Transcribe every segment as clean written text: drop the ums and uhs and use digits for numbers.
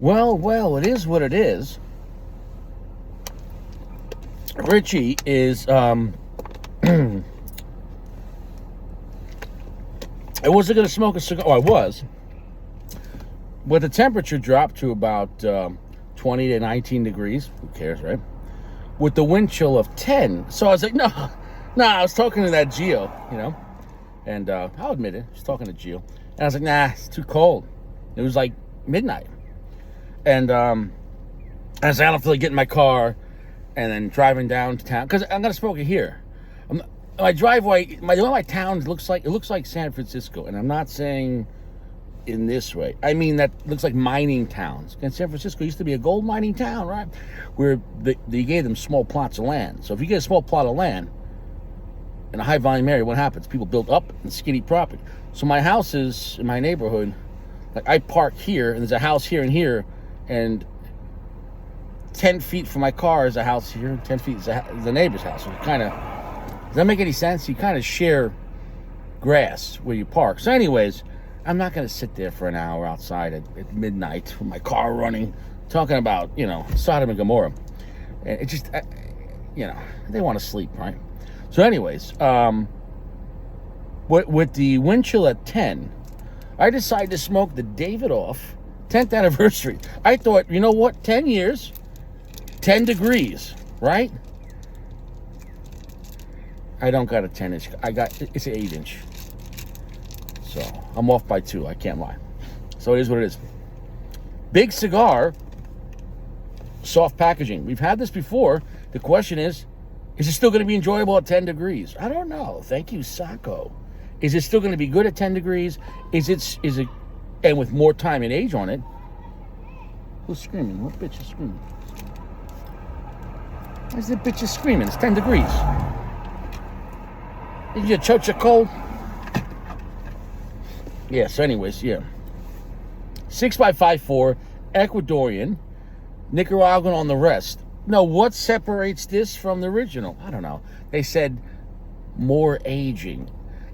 Well, it is what it is. Richie is, I wasn't going to smoke a cigar. Oh, I was. But the temperature dropped to about 20 to 19 degrees. Who cares, right? With the wind chill of 10. So I was like, no, I was talking to that Gio, and I'll admit it. I was talking to Gio. And I was like, nah, it's too cold. It was like midnight. And I was like, I don't feel like getting in my car and then driving downtown. Because I'm going to smoke it here. My driveway, my town looks like San Francisco. And I'm not saying in this way. I mean, that looks like mining towns. And San Francisco used to be a gold mining town, right? Where they gave them small plots of land. So if you get a small plot of land in a high volume area, what happens? People build up in skinny property. So my houses in my neighborhood, like I park here, and there's a house here and here, and 10 feet from my car is a house here, 10 feet is the neighbor's house. So does that make any sense? You kind of share grass where you park. So anyways, I'm not going to sit there for an hour outside at midnight with my car running, talking about, Sodom and Gomorrah. And it just, they want to sleep, right? So anyways, with the wind chill at 10, I decided to smoke the Davidoff 10th anniversary. I thought, you know what? 10 years, 10 degrees, right? I don't got a 10-inch. It's an 8-inch. So I'm off by 2. I can't lie. So it is what it is. Big cigar, soft packaging. We've had this before. The question is it still going to be enjoyable at 10 degrees? I don't know. Thank you, Sacco. Is it still going to be good at 10 degrees? Is it, and with more time and age on it? Who's screaming? What bitch is screaming? Why's the bitch is screaming? It's 10 degrees. Is your chocha cold? Yeah, so anyways, yeah. 6x54, Ecuadorian, Nicaraguan on the rest. Now, what separates this from the original? I don't know. They said more aging.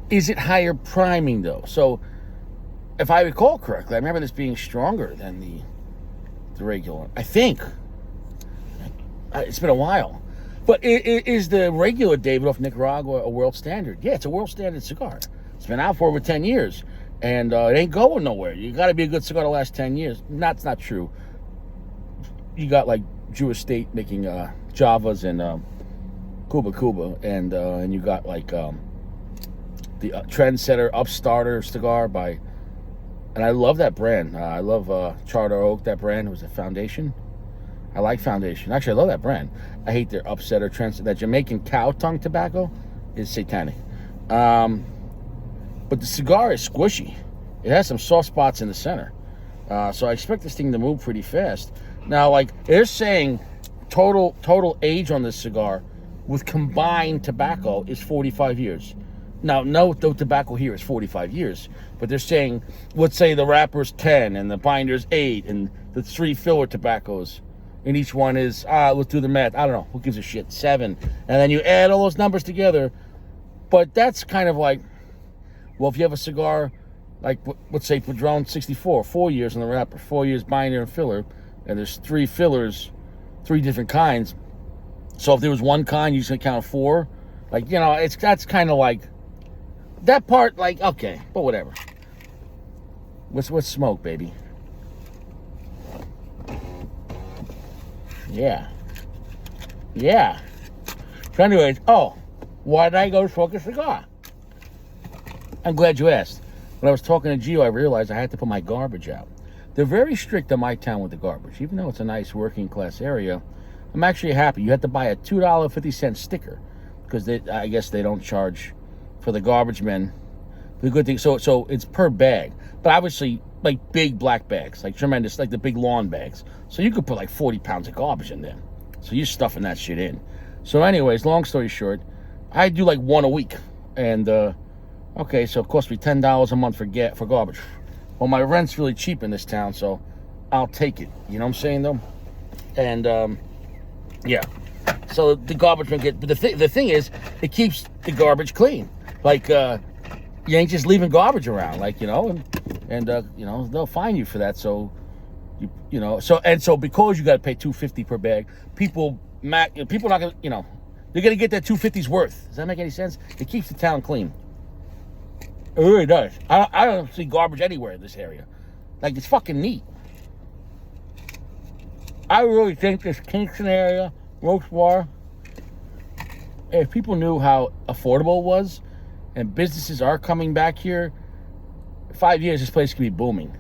Is it higher priming, though? So, if I recall correctly, I remember this being stronger than the regular. I think. It's been a while. But is the regular Davidoff Nicaragua a world standard? Yeah, it's a world standard cigar. It's been out for over 10 years. And it ain't going nowhere. You got to be a good cigar to last 10 years. That's not true. You got like Jewish State making Javas and Cuba, and you got like the Trendsetter Upstarter cigar by, and I love that brand. I love Charter Oak. That brand was a Foundation. I like Foundation. Actually, I love that brand. I hate their Upsetter Trendsetter. That Jamaican cow tongue tobacco is satanic. But the cigar is squishy. It has some soft spots in the center. So I expect this thing to move pretty fast. Now, like, they're saying total age on this cigar with combined tobacco is 45 years. Now, no tobacco here is 45 years. But they're saying, let's say the wrapper's 10 and the binder's 8 and the 3 filler tobaccos. And each one is, let's do the math. I don't know. Who gives a shit? 7. And then you add all those numbers together. But that's kind of like, well, if you have a cigar, like, let's say Padron 64, 4 years on the wrapper, 4 years binder and filler, and there's 3 fillers, 3 different kinds. So if there was one kind, you just count 4. Like, that's kind of like, that part, like, okay, but whatever. What's smoke, baby? Yeah. So anyways, why did I go smoke a cigar? I'm glad you asked. When I was talking to Gio, I realized I had to put my garbage out. They're very strict in my town with the garbage. Even though it's a nice working class area, I'm actually happy. You have to buy a $2.50 sticker because I guess they don't charge for the garbage men. The good thing, so it's per bag. But obviously, like big black bags, like tremendous, like the big lawn bags. So you could put like 40 pounds of garbage in there. So you're stuffing that shit in. So anyways, long story short, I do like one a week. And, okay, so it costs me $10 a month for garbage. Well, my rent's really cheap in this town, so I'll take it. You know what I'm saying, though? And, yeah. So the garbage man but the thing is, it keeps the garbage clean. Like, you ain't just leaving garbage around, like, and they'll fine you for that. So So because you got to pay $2.50 per bag, people not gonna, they're gonna get that $2.50's worth. Does that make any sense? It keeps the town clean. It really does. I don't see garbage anywhere in this area. Like, it's fucking neat. I really think this Kingston area, Roach Bar, if people knew how affordable it was, and businesses are coming back here, 5 years this place could be booming.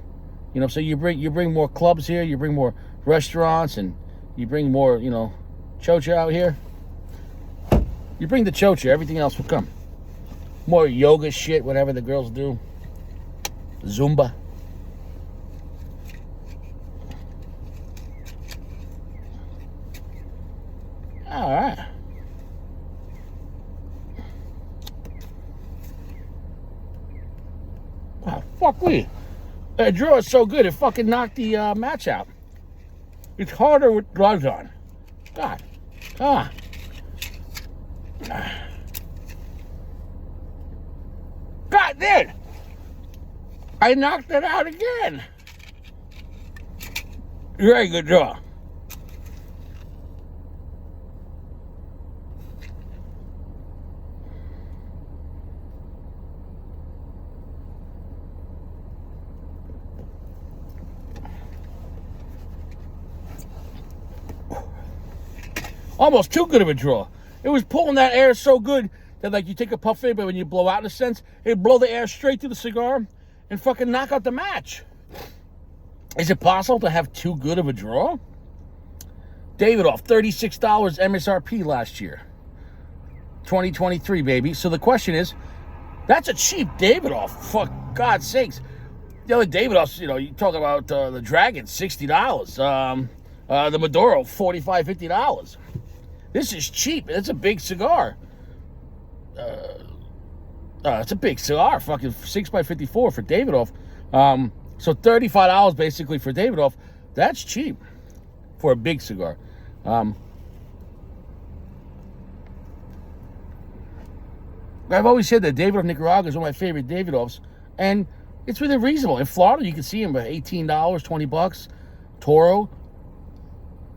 So you bring more clubs here, you bring more restaurants, and you bring more, chocha out here. You bring the chocha, everything else will come. More yoga shit, whatever the girls do. Zumba. All right. Wow, fuck me. That draw is so good, it fucking knocked the match out. It's harder with gloves on. God. Ah. God, dude. I knocked it out again. Very good draw. Almost too good of a draw. It was pulling that air so good that, like, you take a puff in, but when you blow out, in a sense, it'd blow the air straight through the cigar and fucking knock out the match. Is it possible to have too good of a draw? Davidoff, $36 MSRP last year. 2023, baby. So the question is, that's a cheap Davidoff, for God's sakes. The other Davidoffs, you talk about the Dragon, $60. The Maduro, $45, $50. This is cheap. It's a big cigar. It's a big cigar. Fucking 6x54 for Davidoff. So $35 basically for Davidoff. That's cheap for a big cigar. I've always said that Davidoff Nicaragua is one of my favorite Davidoffs, and it's within reasonable. In Florida, you can see them at $18, $20. Toro,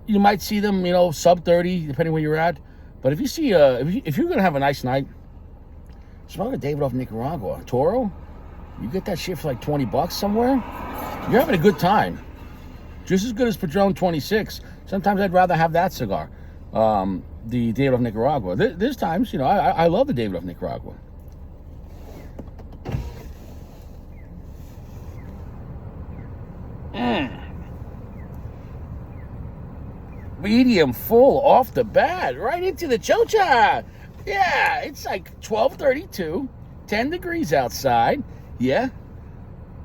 you might see them, sub 30, depending where you're at. But if you see, if you're gonna have a nice night, smoke a Davidoff Nicaragua. Toro, you get that shit for like $20 somewhere. You're having a good time. Just as good as Padron 26. Sometimes I'd rather have that cigar, the Davidoff Nicaragua. There's times, I love the Davidoff Nicaragua. Medium full off the bat, right into the chocha. Yeah, it's like 12:32, 10 degrees outside. Yeah,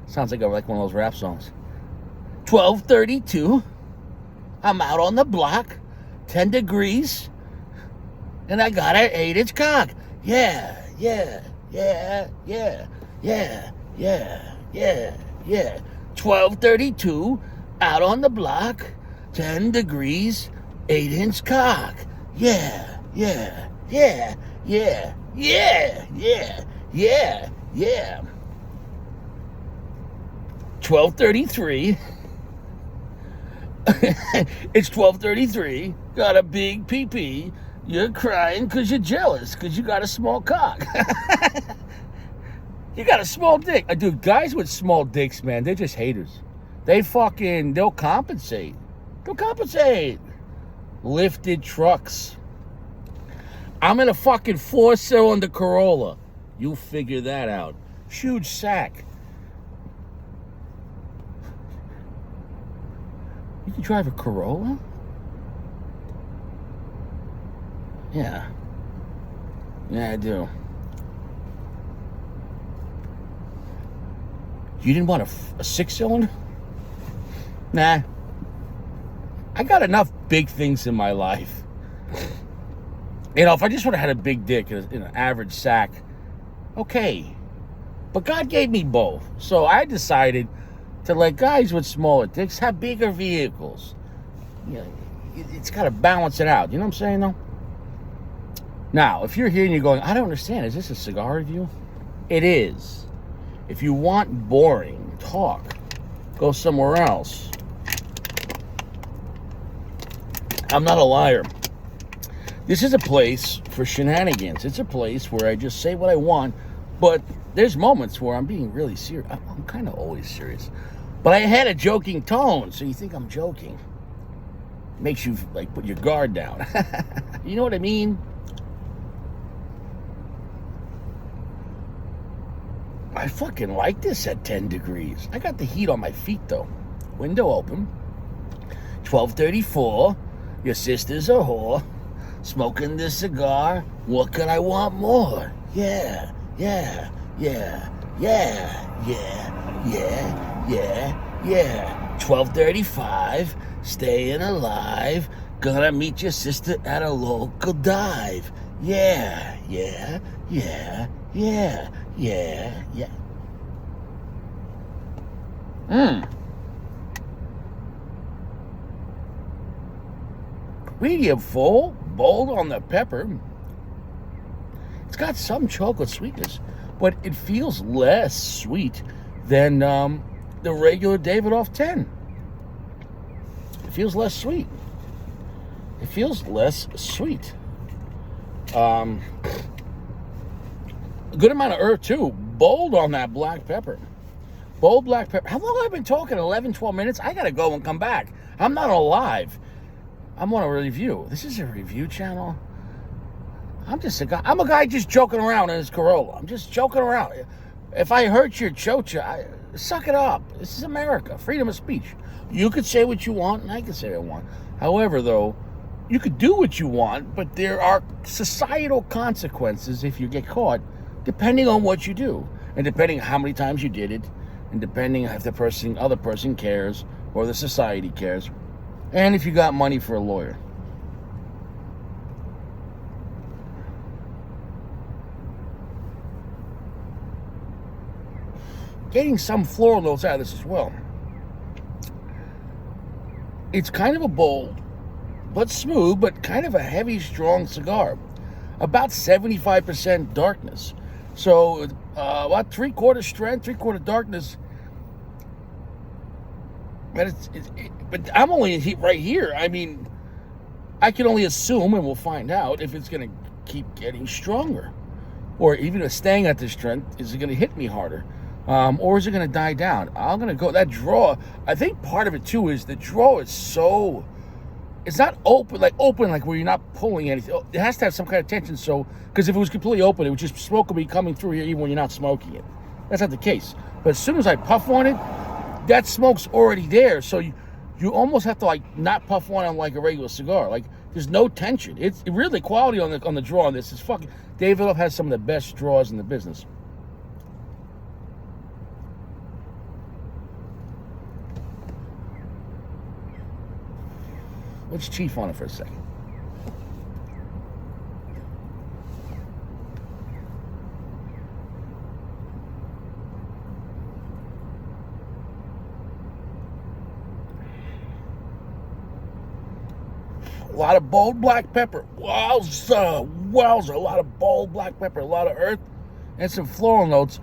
sounds like one of those rap songs. 12:32, I'm out on the block, 10 degrees, and I got an 8-inch cock. Yeah, yeah, yeah, yeah, yeah, yeah, yeah, yeah. 12:32, out on the block, 10 degrees, 8-inch cock. Yeah, yeah, yeah, yeah, yeah, yeah, yeah, yeah. 12:33. It's 12:33. Got a big pee-pee. You're crying because you're jealous because you got a small cock. You got a small dick. Dude, guys with small dicks, man, they're just haters. They'll compensate. They'll compensate. Lifted trucks. I'm in a fucking 4-cylinder Corolla. You figure that out. Huge sack. You can drive a Corolla? Yeah. Yeah, I do. You didn't want a 6-cylinder? Nah. I got enough big things in my life. If I just would have had a big dick in an average sack, okay. But God gave me both. So I decided to let guys with smaller dicks have bigger vehicles. It's got to balance it out. You know what I'm saying, though? Now, if you're here and you're going, I don't understand. Is this a cigar review? It is. If you want boring talk, go somewhere else. I'm not a liar. This is a place for shenanigans. It's a place where I just say what I want, but there's moments where I'm being really serious. I'm kind of always serious. But I had a joking tone, so you think I'm joking. Makes you, like, put your guard down. You know what I mean? I fucking like this at 10 degrees. I got the heat on my feet, though. Window open. 12:34. Your sister's a whore. Smoking this cigar. What could I want more? Yeah, yeah, yeah, yeah, yeah, yeah, yeah, yeah. 12:35. Staying alive. Gonna meet your sister at a local dive. Yeah, yeah, yeah, yeah, yeah, yeah. Medium full, bold on the pepper. It's got some chocolate sweetness, but it feels less sweet than the regular Davidoff 10. It feels less sweet. It feels less sweet. A good amount of earth, too. Bold on that black pepper. Bold black pepper. How long have I been talking? 11, 12 minutes? I got to go and come back. I'm not alive. I'm on a review. This is a review channel. I'm a guy just joking around in his Corolla. I'm just joking around. If I hurt your chocha, suck it up. This is America. Freedom of speech. You could say what you want, and I could say what I want. However, though, you could do what you want, but there are societal consequences if you get caught, depending on what you do, and depending on how many times you did it, and depending if the other person cares, or the society cares, and if you got money for a lawyer. Getting some floral notes out of this as well. It's kind of a bold, but smooth, but kind of a heavy, strong cigar. About 75% darkness. So, about 3/4 strength, 3/4 darkness. But but I'm only right here. I mean, I can only assume, and we'll find out, if it's going to keep getting stronger. Or even if staying at this strength, is it going to hit me harder? Or is it going to die down? I'm going to go, that draw, I think part of it too is the draw is so, it's not open like where you're not pulling anything. It has to have some kind of tension, so, because if it was completely open, it would just, smoke would be coming through here even when you're not smoking it. That's not the case. But as soon as I puff on it, that smoke's already there, so you almost have to, like, not puff on like a regular cigar. Like, there's no tension. It's really quality on the draw on this. Is fucking, Davidoff has some of the best draws in the business. Let's chief on it for a second. A lot of bold black pepper. Wowza, wowza. A lot of bold black pepper, a lot of earth, and some floral notes.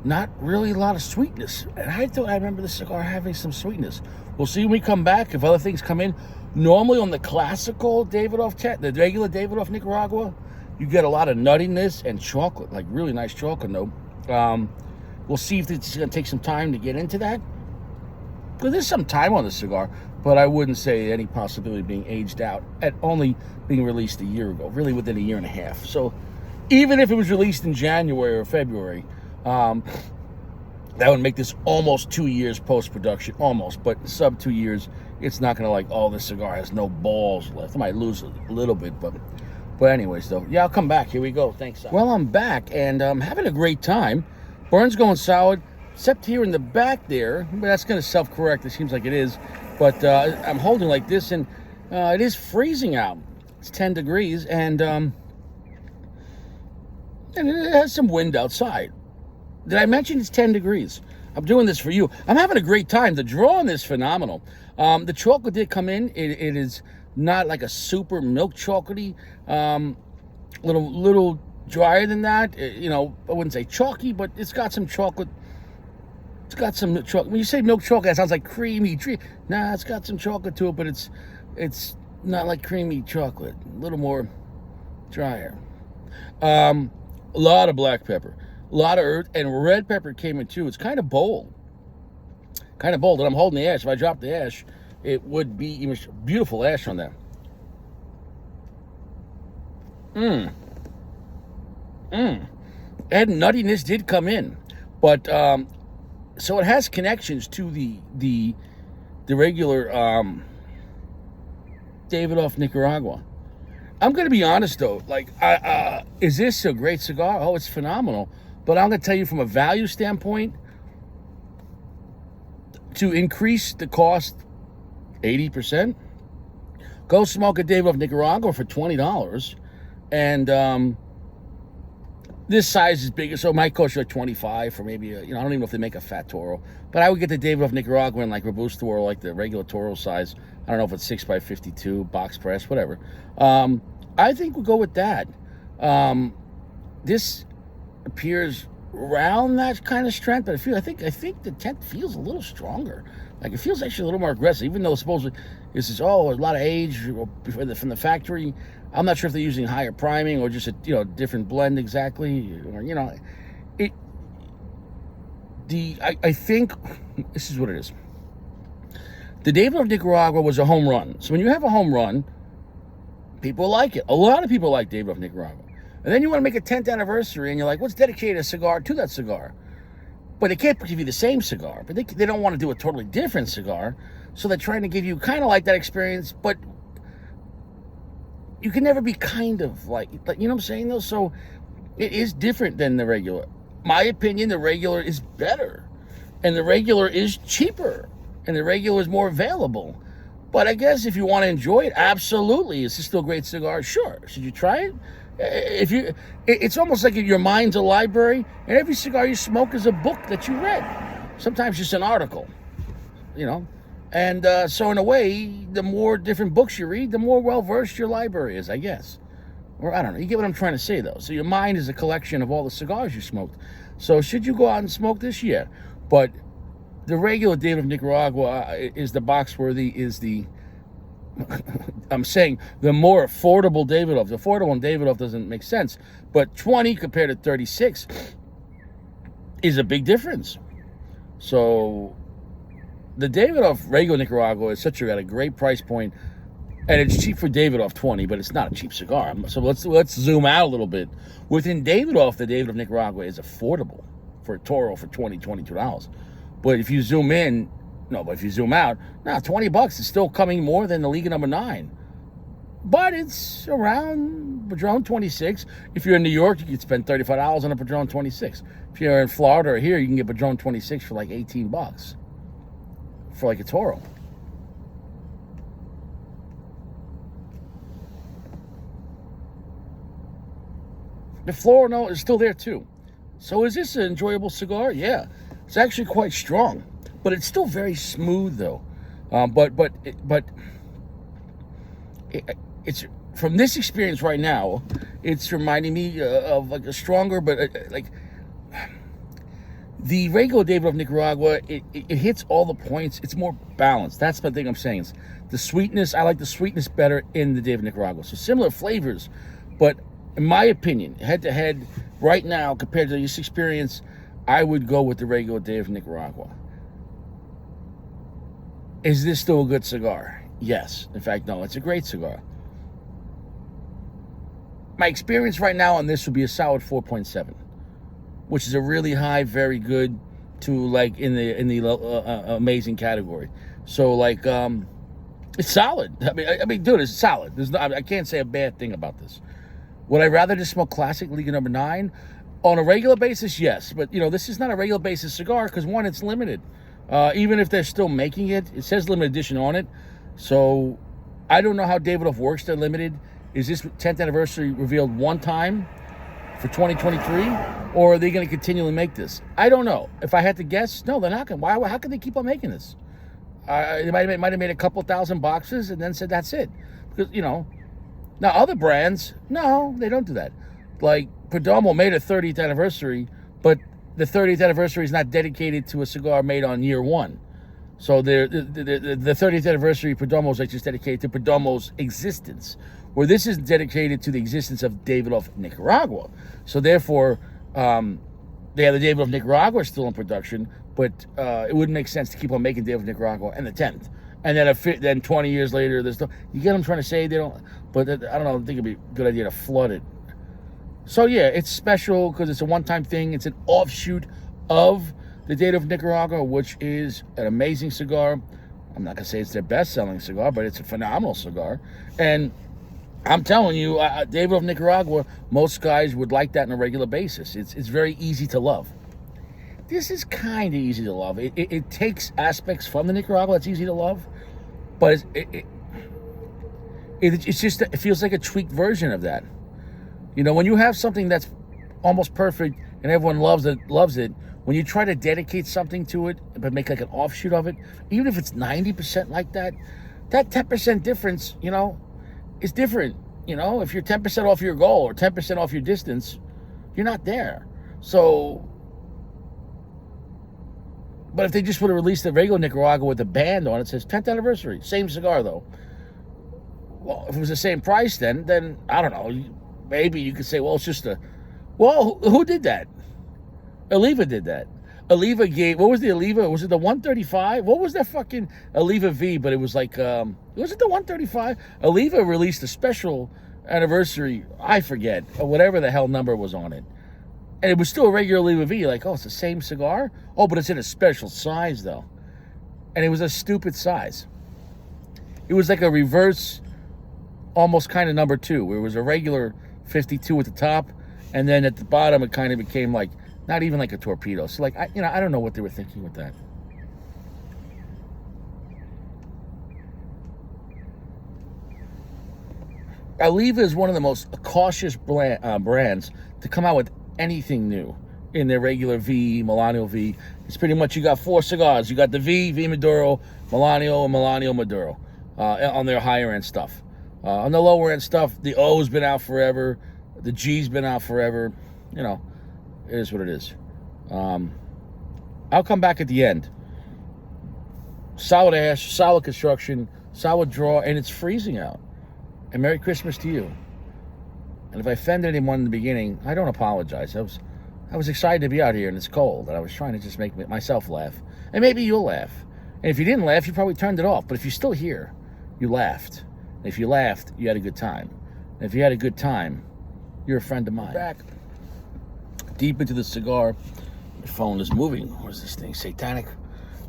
Not really a lot of sweetness. And I thought I remember the cigar having some sweetness. We'll see when we come back if other things come in. Normally on the classical Davidoff 10, the regular Davidoff Nicaragua, you get a lot of nuttiness and chocolate, like really nice chocolate note. We'll see if it's going to take some time to get into that. Because there's some time on the cigar, but I wouldn't say any possibility of being aged out at only being released a year ago, really within a year and a half. So even if it was released in January or February, that would make this almost 2 years post-production, almost, but sub 2 years, it's not going to like, oh, this cigar has no balls left. I might lose a little bit, but anyways, though, yeah, I'll come back. Here we go. Thanks. Well, I'm back, and I'm having a great time. Burn's going solid, except here in the back there, but that's going to self-correct. It seems like it is, but I'm holding like this, and it is freezing out. It's 10 degrees, and it has some wind outside. Did I mention it's 10 degrees? I'm doing this for you. I'm having a great time. The draw on this is phenomenal. The chocolate did come in. It is not like a super milk chocolatey. Little drier than that. I wouldn't say chalky, but it's got some chocolate It's got some chocolate. When you say milk chocolate, it sounds like creamy treat. Nah, it's got some chocolate to it, but it's not like creamy chocolate. A little more drier. A lot of black pepper, a lot of earth, and red pepper came in too. It's kind of bold. And I'm holding the ash. If I drop the ash, it would be even beautiful ash on that. And nuttiness did come in, but so it has connections to the regular Davidoff Nicaragua. I'm going to be honest though, like, is this a great cigar? Oh, it's phenomenal. But I'm going to tell you from a value standpoint, to increase the cost 80%, go smoke a Davidoff Nicaragua for $20, and this size is bigger, so it might cost you like $25 for maybe I don't even know if they make a fat Toro, but I would get the Davidoff Nicaragua in like Robusto or like the regular Toro size. I don't know if it's 6x52, box press, whatever. I think we'll go with that. This appears around that kind of strength, but I think the 10th feels a little stronger. Like, it feels actually a little more aggressive, even though supposedly this is a lot of age from the factory. I'm not sure if they're using higher priming or just a different blend exactly, or I think this is what it is. The Davidoff Nicaragua was a home run. So when you have a home run, people like it. A lot of people like Davidoff Nicaragua. And then you want to make a 10th anniversary, and you're like, let's dedicate a cigar to that cigar. But they can't give you the same cigar. But they don't want to do a totally different cigar. So they're trying to give you kind of like that experience, but you can never be kind of like, you know what I'm saying, though? So it is different than the regular. My opinion, the regular is better. And the regular is cheaper. And the regular is more available. But I guess if you want to enjoy it, absolutely. Is this still a great cigar? Sure. Should you try it? It's almost like your mind's a library, and every cigar you smoke is a book that you read. Sometimes just an article, And so in a way, the more different books you read, the more well-versed your library is, I guess. Or I don't know. You get what I'm trying to say, though. So your mind is a collection of all the cigars you smoked. So should you go out and smoke this? Yeah. But the regular Davidoff Nicaragua is the box-worthy, is the... I'm saying the more affordable Davidoff. The affordable one Davidoff doesn't make sense. But 20 compared to 36 is a big difference. So the Davidoff regular Nicaragua is at a great price point, and it's cheap for Davidoff 20, but it's not a cheap cigar. So let's zoom out a little bit. Within Davidoff, the Davidoff Nicaragua is affordable for a Toro for $22. But if you zoom in, but if you zoom out, $20 is still coming more than the Liga number 9. But it's around Padron 26. If you're in New York, you can spend $35 on a Padron 26. If you're in Florida or here, you can get Padron 26 for like $18 for like a Toro. The floral note is still there too. So is this an enjoyable cigar? Yeah, it's actually quite strong. But it's still very smooth, though. It's from this experience right now. It's reminding me of like a stronger, but like the regular Davidoff Nicaragua. It hits all the points. It's more balanced. That's the thing I'm saying. It's the sweetness. I like the sweetness better in the Davidoff Nicaragua. So similar flavors, but in my opinion, head to head, right now compared to this experience, I would go with the regular Davidoff Nicaragua. Is this still a good cigar? Yes. In fact, no, it's a great cigar. My experience right now on this would be a solid 4.7, which is a really high, very good to like in the amazing category. So like, it's solid. I mean, dude, it's solid. I can't say a bad thing about this. Would I rather just smoke classic Liga number 9 on a regular basis? Yes, but this is not a regular basis cigar because one, it's limited. Even if they're still making it, it says limited edition on it. So I don't know how Davidoff works. They're limited. Is this 10th anniversary revealed one time for 2023, or are they going to continually make this? I don't know. If I had to guess, no, they're not going. Why? How can they keep on making this? They might have made a couple thousand boxes and then said that's it. Because now other brands, no, they don't do that. Like Perdomo made a 30th anniversary, but the 30th anniversary is not dedicated to a cigar made on year one. So the 30th anniversary Perdomo is like just dedicated to Perdomo's existence, where this is dedicated to the existence of Davidoff Nicaragua. So therefore, they have the Davidoff Nicaragua still in production, but it wouldn't make sense to keep on making Davidoff Nicaragua and the 10th. And then 20 years later, there's still, you get what I'm trying to say? They don't, but I don't know, I think it'd be a good idea to flood it. So yeah, it's special because it's a one-time thing. It's an offshoot of the Davidoff Nicaragua, which is an amazing cigar. I'm not gonna say it's their best-selling cigar, but it's a phenomenal cigar. And I'm telling you, Davidoff Nicaragua, most guys would like that on a regular basis. It's very easy to love. This is kind of easy to love. It takes aspects from the Nicaragua that's easy to love, but it's just, it feels like a tweaked version of that. You know, when you have something that's almost perfect and everyone loves it, when you try to dedicate something to it, but make like an offshoot of it, even if it's 90% like that, that 10% difference, you know, is different. You know, if you're 10% off your goal or 10% off your distance, you're not there. So, but if they just would have released the regular Nicaragua with the band on it, says 10th anniversary, same cigar though. Well, if it was the same price, then I don't know. Maybe you could say, well, it's just well, who did that? Oliva did that. Oliva gave, what was the Oliva? Was it the 135? What was that fucking Oliva V? But it was like, was it the 135? Oliva released a special anniversary, I forget, or whatever the hell number was on it. And it was still a regular Oliva V. You're like, oh, it's the same cigar? Oh, but it's in a special size, though. And it was a stupid size. It was like a reverse, almost kind of number 2, where it was a regular 52 at the top, and then at the bottom it kind of became like, not even like a torpedo. So like, I don't know what they were thinking with that. Oliva is one of the most cautious brands to come out with anything new in their regular V, Milano V. It's pretty much, you got 4 cigars. You got the V Maduro, Milano, and Milano Maduro on their higher end stuff. On the lower end stuff, the O's been out forever. The G's been out forever. You know, it is what it is. I'll come back at the end. Solid ash, solid construction, solid draw, and it's freezing out. And Merry Christmas to you. And if I offended anyone in the beginning, I don't apologize. I was excited to be out here and it's cold, and I was trying to just make myself laugh. And maybe you'll laugh. And if you didn't laugh, you probably turned it off. But if you're still here, you laughed. And if you laughed, you had a good time. And if you had a good time, you're a friend of mine. Back deep into the cigar. My phone is moving. What is this thing? Satanic.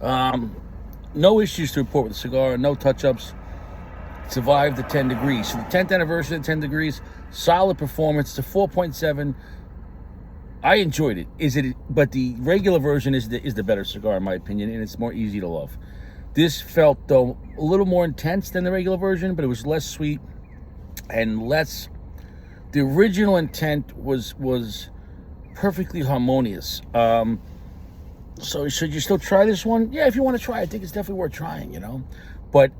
No issues to report with the cigar. No touch-ups. Survived the 10 degrees. So the 10th anniversary of 10 degrees, solid performance. It's a 4.7. I enjoyed it. But the regular version is the better cigar in my opinion, and it's more easy to love. This felt though a little more intense than the regular version, but it was less sweet and less. The original intent was perfectly harmonious. So should you still try this one? Yeah, if you want to try, I think it's definitely worth trying, you know. But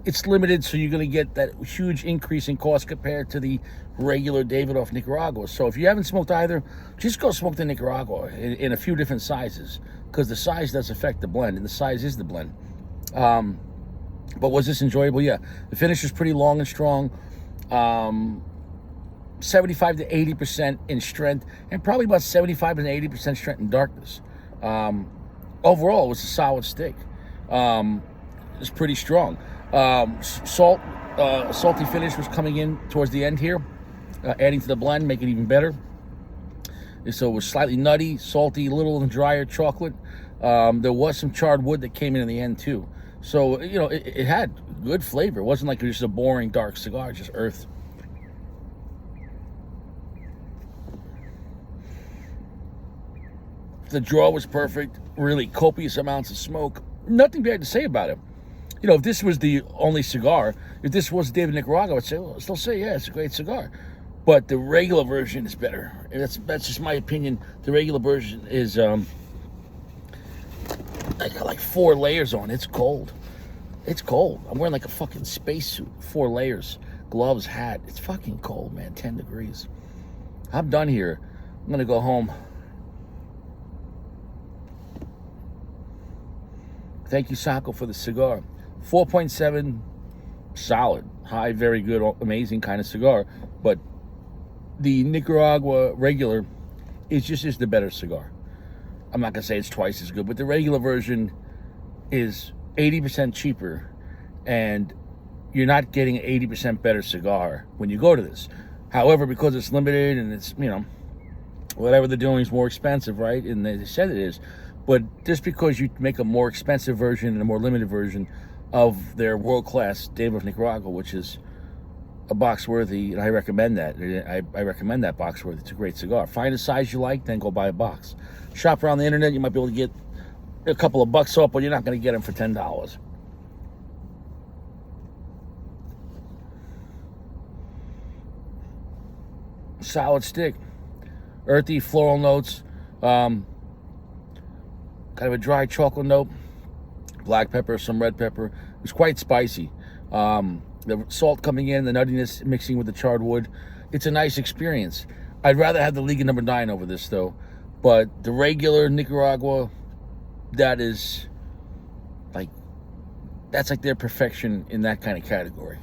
it's limited, so you're going to get that huge increase in cost compared to the regular Davidoff Nicaragua. So if you haven't smoked either, just go smoke the Nicaragua in a few different sizes, because the size does affect the blend, and the size is the blend. But was this enjoyable? Yeah. The finish is pretty long and strong. 75 to 80% in strength, and probably about 75 and 80% strength in darkness. Overall, it was a solid stick. It's pretty strong. Salty finish was coming in towards the end here, adding to the blend, make it even better. So it was slightly nutty, salty, a little drier chocolate. There was some charred wood that came in the end too. So, you know, it had good flavor. It wasn't like it was just a boring dark cigar, just earth. The draw was perfect, really copious amounts of smoke. Nothing bad to say about it. You know, if this was the only cigar, if this was David Nicaragua, I would say, well, I'd still say, yeah, it's a great cigar. But the regular version is better. And that's just my opinion. The regular version is I got like 4 layers on. It's cold. It's cold. I'm wearing like a fucking spacesuit. 4 layers, gloves, hat. It's fucking cold, man. 10 degrees. I'm done here. I'm gonna go home. Thank you, Sako, for the cigar. 4.7, solid, high, very good, amazing kind of cigar. But the Nicaragua regular is just the better cigar. I'm not gonna say it's twice as good, but the regular version is 80% cheaper, and you're not getting an 80% better cigar when you go to this. However, because it's limited and it's, whatever they're doing is more expensive, right? And they said it is. But just because you make a more expensive version and a more limited version of their world-class Davidoff Nicaragua, which is a box worthy, and I recommend that. I recommend that box worthy. It's a great cigar. Find a size you like, then go buy a box. Shop around the internet. You might be able to get a couple of bucks off, but you're not going to get them for $10. Solid stick. Earthy floral notes. Kind of a dry chocolate note, black pepper, some red pepper. It was quite spicy. The salt coming in, the nuttiness mixing with the charred wood. It's a nice experience. I'd rather have the Liga number 9 over this, though. But the regular Nicaragua, that's like their perfection in that kind of category.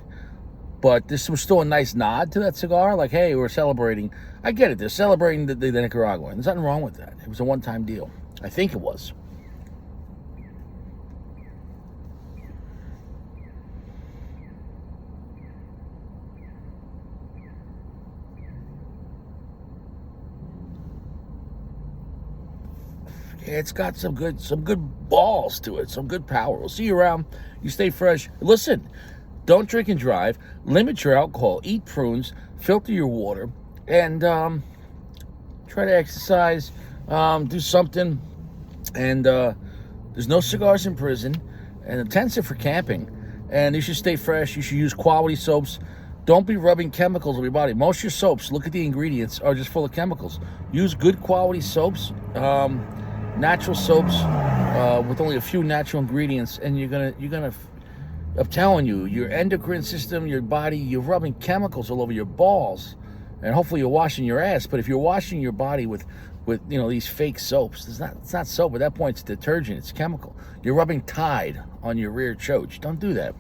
But this was still a nice nod to that cigar. Like, hey, we're celebrating. I get it. They're celebrating the Nicaraguan. There's nothing wrong with that. It was a one-time deal. I think it was. It's got some good balls to it, some good power. We'll see you around. You stay fresh. Listen, don't drink and drive. Limit your alcohol. Eat prunes. Filter your water. And try to exercise. Do something. And there's no cigars in prison. And the tents are for camping. And you should stay fresh. You should use quality soaps. Don't be rubbing chemicals on your body. Most of your soaps, look at the ingredients, are just full of chemicals. Use good quality soaps. Natural soaps with only a few natural ingredients, and you're gonna I'm telling you, your endocrine system, your body, you're rubbing chemicals all over your balls, and hopefully you're washing your ass. But if you're washing your body with these fake soaps, it's not soap. At that point, it's detergent. It's chemical. You're rubbing Tide on your rear choach. Don't do that.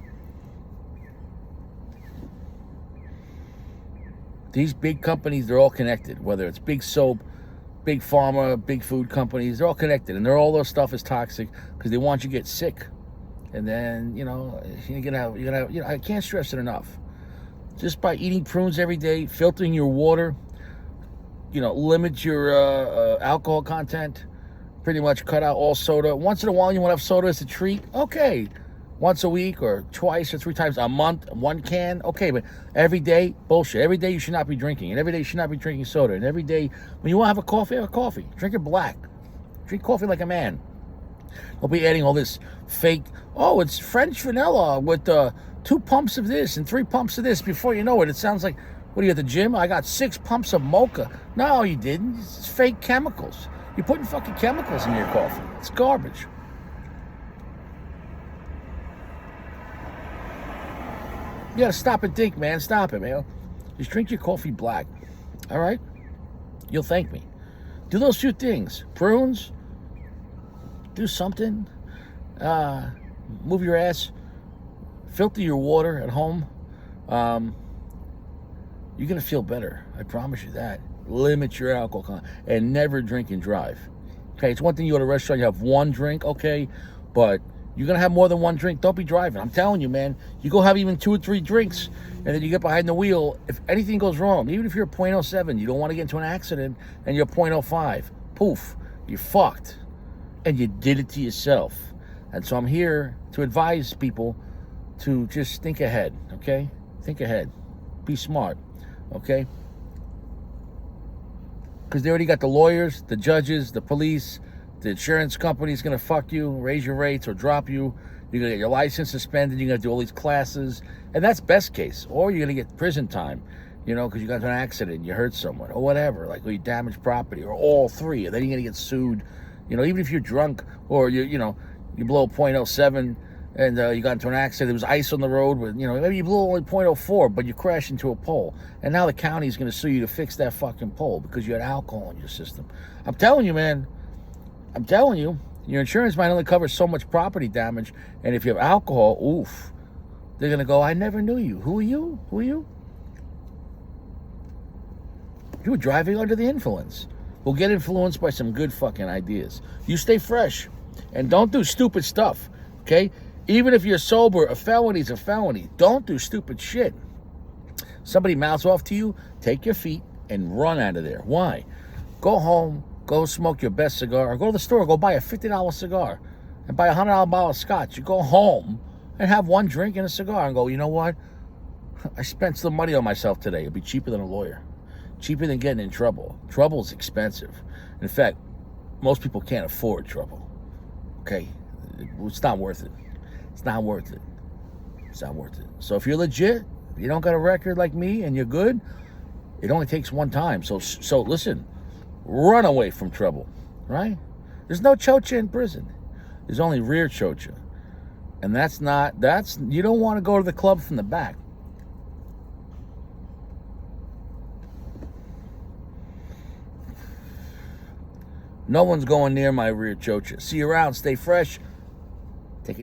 These big companies, they're all connected. Whether it's big soap, big pharma, big food companies, they're all connected, and all their stuff is toxic because they want you to get sick. And then, you're gonna have, I can't stress it enough. Just by eating prunes every day, filtering your water, limit your alcohol content, pretty much cut out all soda. Once in a while, you want to have soda as a treat. Okay. Once a week or twice or 3 times a month, 1 can, okay, but every day, bullshit. Every day you should not be drinking, and every day you should not be drinking soda, and every day when you want to have a coffee. Drink it black. Drink coffee like a man. Don't be adding all this fake, it's French vanilla with 2 pumps of this and 3 pumps of this. Before you know it, it sounds like, what are you at the gym? I got 6 pumps of mocha. No, you didn't. It's fake chemicals. You're putting fucking chemicals in your coffee. It's garbage. You gotta stop and think, man. Stop it, man. Just drink your coffee black. All right? You'll thank me. Do those few things. Prunes. Do something. Move your ass. Filter your water at home. You're gonna feel better. I promise you that. Limit your alcohol content and never drink and drive. Okay, it's one thing you go to a restaurant, you have 1 drink, okay, but you're going to have more than 1 drink. Don't be driving. I'm telling you, man. You go have even 2 or 3 drinks, and then you get behind the wheel. If anything goes wrong, even if you're .07, you don't want to get into an accident, and you're .05. Poof. You're fucked. And you did it to yourself. And so I'm here to advise people to just think ahead, okay? Think ahead. Be smart, okay? Because they already got the lawyers, the judges, the police. The insurance company's going to fuck you, raise your rates, or drop you. You're going to get your license suspended. You're going to do all these classes. And that's best case. Or you're going to get prison time, because you got into an accident, you hurt someone, or whatever. Like, or you damaged property, or all 3. And then you're going to get sued. Even if you're drunk, or you blow .07, and you got into an accident, there was ice on the road, with, maybe you blew only .04, but you crashed into a pole. And now the county's going to sue you to fix that fucking pole because you had alcohol in your system. I'm telling you, man. I'm telling you, Your insurance might only cover so much property damage, and if you have alcohol, oof, they're going to go, I never knew you. Who are you? Who are you? You were driving under the influence. Well, get influenced by some good fucking ideas. You stay fresh, and don't do stupid stuff, okay? Even if you're sober, a felony's a felony. Don't do stupid shit. Somebody mouths off to you, take your feet and run out of there. Why? Go home, go smoke your best cigar, or go to the store, go buy a $50 cigar and buy a $100 bottle of scotch. You go home and have one drink and a cigar and go, you know what? I spent some money on myself today. It'll be cheaper than a lawyer. Cheaper than getting in trouble. Trouble is expensive. In fact, most people can't afford trouble. Okay? It's not worth it. It's not worth it. It's not worth it. So if you're legit, you don't got a record like me and you're good, it only takes one time. So listen, run away from trouble, right? There's no chocha in prison. There's only rear chocha. And you don't want to go to the club from the back. No one's going near my rear chocha. See you around. Stay fresh.